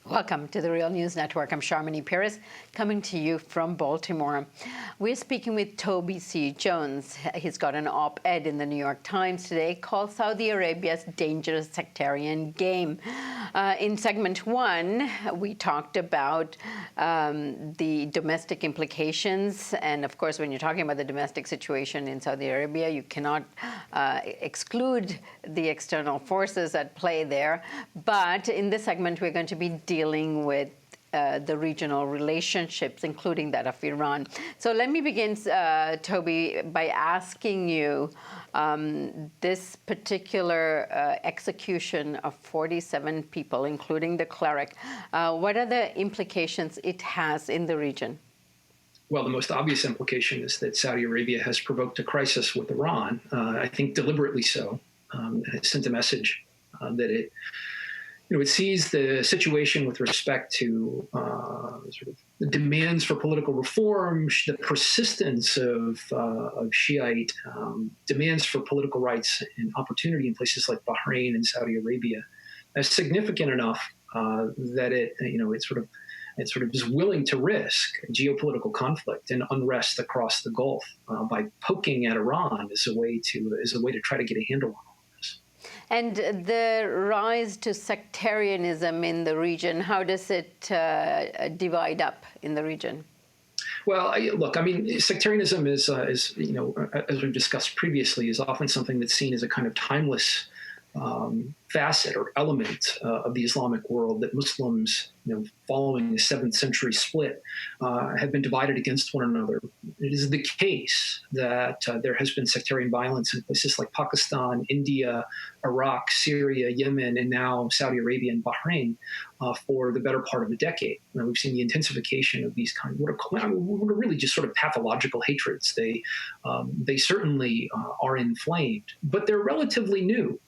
Welcome to the Real News Network. I'm Sharmini Peres, coming to you from Baltimore. We're speaking with Toby C. Jones. He's got an op-ed in the New York Times today called Saudi Arabia's Dangerous Sectarian Game. In segment one, we talked about the domestic implications. And of course, when you're talking about the domestic situation in Saudi Arabia, you cannot exclude the external forces at play there. But in this segment, we're going to be dealing with the regional relationships, including that of Iran. So let me begin, Toby, by asking you this particular execution of 47 people, including the cleric, what are the implications it has in the region? Well, the most obvious implication is that Saudi Arabia has provoked a crisis with Iran, I think deliberately so. It sent a message that it sees the situation with respect to sort of the demands for political reform, the persistence of Shiite demands for political rights and opportunity in places like Bahrain and Saudi Arabia as significant enough that it sort of is willing to risk geopolitical conflict and unrest across the Gulf by poking at Iran as a way to try to get a handle on all this. And the rise to sectarianism in the region, how does it divide up in the region? Well, sectarianism is as we've discussed previously, is often something that's seen as a kind of timeless facet or element of the Islamic world, that Muslims, following the 7th century split, have been divided against one another. It is the case that there has been sectarian violence in places like Pakistan, India, Iraq, Syria, Yemen, and now Saudi Arabia and Bahrain for the better part of a decade. We've seen the intensification of these kind of what are really just sort of pathological hatreds. They certainly are inflamed, but they're relatively new.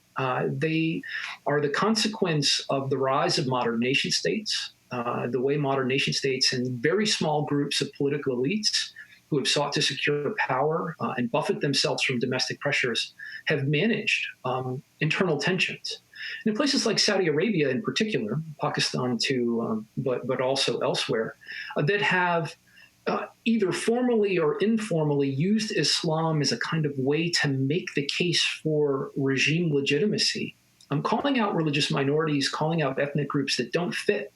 They are the consequence of the rise of modern nation states, the way modern nation states and very small groups of political elites who have sought to secure power and buffet themselves from domestic pressures have managed internal tensions. And in places like Saudi Arabia in particular, Pakistan too, but also elsewhere, that have either formally or informally used Islam as a kind of way to make the case for regime legitimacy. Calling out religious minorities, calling out ethnic groups that don't fit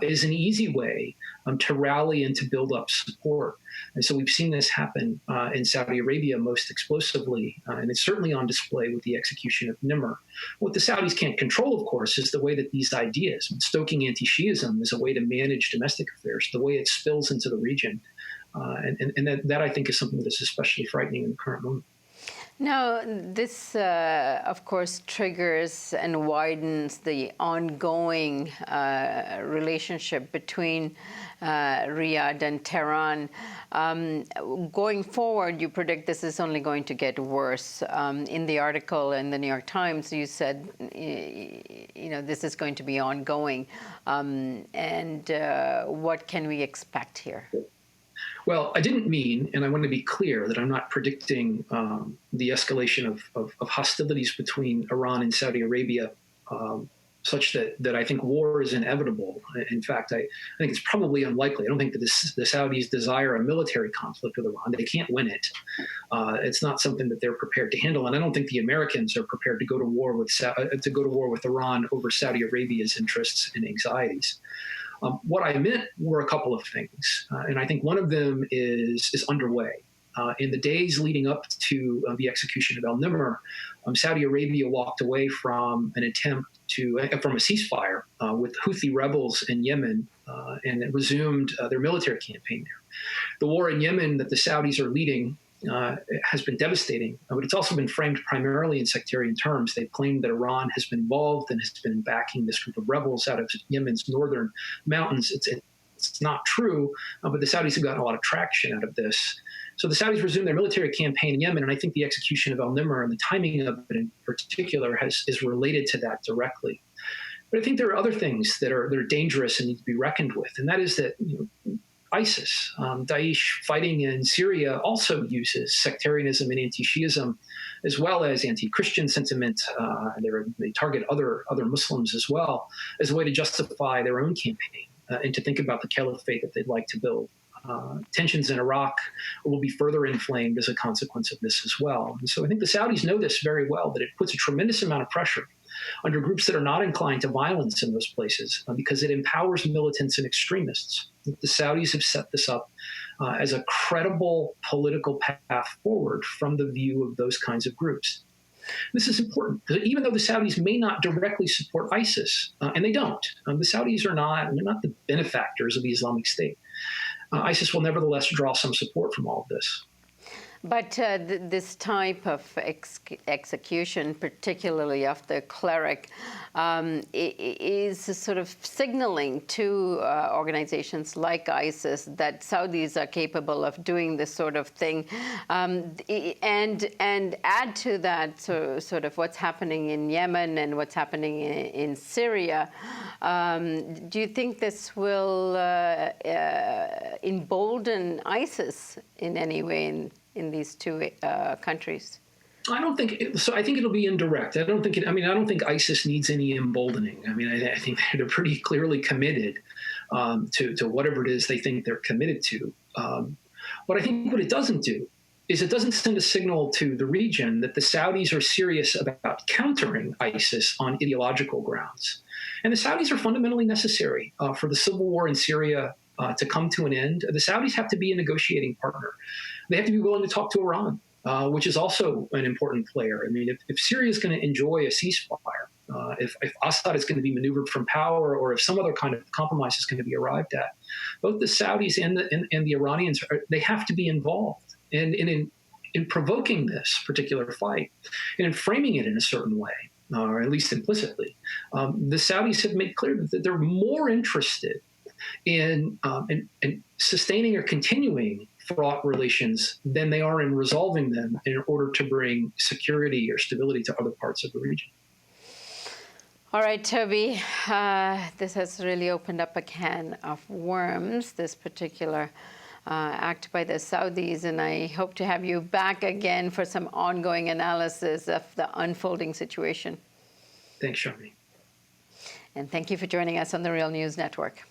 is an easy way to rally and to build up support. And so we've seen this happen in Saudi Arabia most explosively, and it's certainly on display with the execution of Nimr. What the Saudis can't control, of course, is the way that these ideas, stoking anti-Shiism as a way to manage domestic affairs, the way it spills into the region. And that I think is something that is especially frightening in the current moment. Now, this, of course, triggers and widens the ongoing relationship between Riyadh and Tehran. Going forward, you predict this is only going to get worse. In the article in the New York Times, you said, this is going to be ongoing. And what can we expect here? Well, I didn't mean, and I want to be clear, that I'm not predicting the escalation of hostilities between Iran and Saudi Arabia such that I think war is inevitable. In fact, I think it's probably unlikely. I don't think that the Saudis desire a military conflict with Iran. They can't win it. It's not something that they're prepared to handle, and I don't think the Americans are prepared to go to war with Iran over Saudi Arabia's interests and anxieties. What I meant were a couple of things, and I think one of them is underway. In the days leading up to the execution of al-Nimr, Saudi Arabia walked away from an attempt from a ceasefire with Houthi rebels in Yemen, and it resumed their military campaign there. The war in Yemen that the Saudis are leading has been devastating, but it's also been framed primarily in sectarian terms. They've claimed that Iran has been involved and has been backing this group of rebels out of Yemen's northern mountains. It's not true, but the Saudis have gotten a lot of traction out of this. So the Saudis resumed their military campaign in Yemen, and I think the execution of al-Nimr and the timing of it in particular is related to that directly. But I think there are other things that are dangerous and need to be reckoned with, and that is that ISIS, Daesh fighting in Syria, also uses sectarianism and anti-Shiism as well as anti-Christian sentiment. They target other Muslims as well as a way to justify their own campaign and to think about the caliphate that they'd like to build. Tensions in Iraq will be further inflamed as a consequence of this as well. And so I think the Saudis know this very well, that it puts a tremendous amount of pressure under groups that are not inclined to violence in those places because it empowers militants and extremists. The Saudis have set this up as a credible political path forward from the view of those kinds of groups. This is important because even though the Saudis may not directly support ISIS, and they don't, the Saudis are they're not the benefactors of the Islamic State. ISIS will nevertheless draw some support from all of this. But this type of execution, particularly of the cleric, is sort of signaling to organizations like ISIS that Saudis are capable of doing this sort of thing, and add to that sort of what's happening in Yemen and what's happening in Syria. Do you think this will embolden ISIS in any way in these two countries? I don't think so. I think it'll be indirect. I don't think ISIS needs any emboldening. I think they're pretty clearly committed to whatever it is they think they're committed to. But I think what it doesn't do is it doesn't send a signal to the region that the Saudis are serious about countering ISIS on ideological grounds. And the Saudis are fundamentally necessary for the civil war in Syria to come to an end. The Saudis have to be a negotiating partner. They have to be willing to talk to Iran, which is also an important player. If Syria is going to enjoy a ceasefire, if Assad is going to be maneuvered from power, or if some other kind of compromise is going to be arrived at, both the Saudis and the Iranians, they have to be involved in provoking this particular fight and in framing it in a certain way, or at least implicitly. The Saudis have made clear that they're more interested in sustaining or continuing fraught relations than they are in resolving them in order to bring security or stability to other parts of the region. All right, Toby, this has really opened up a can of worms, this particular act by the Saudis, and I hope to have you back again for some ongoing analysis of the unfolding situation. Thanks, Sharmini. And thank you for joining us on the Real News Network.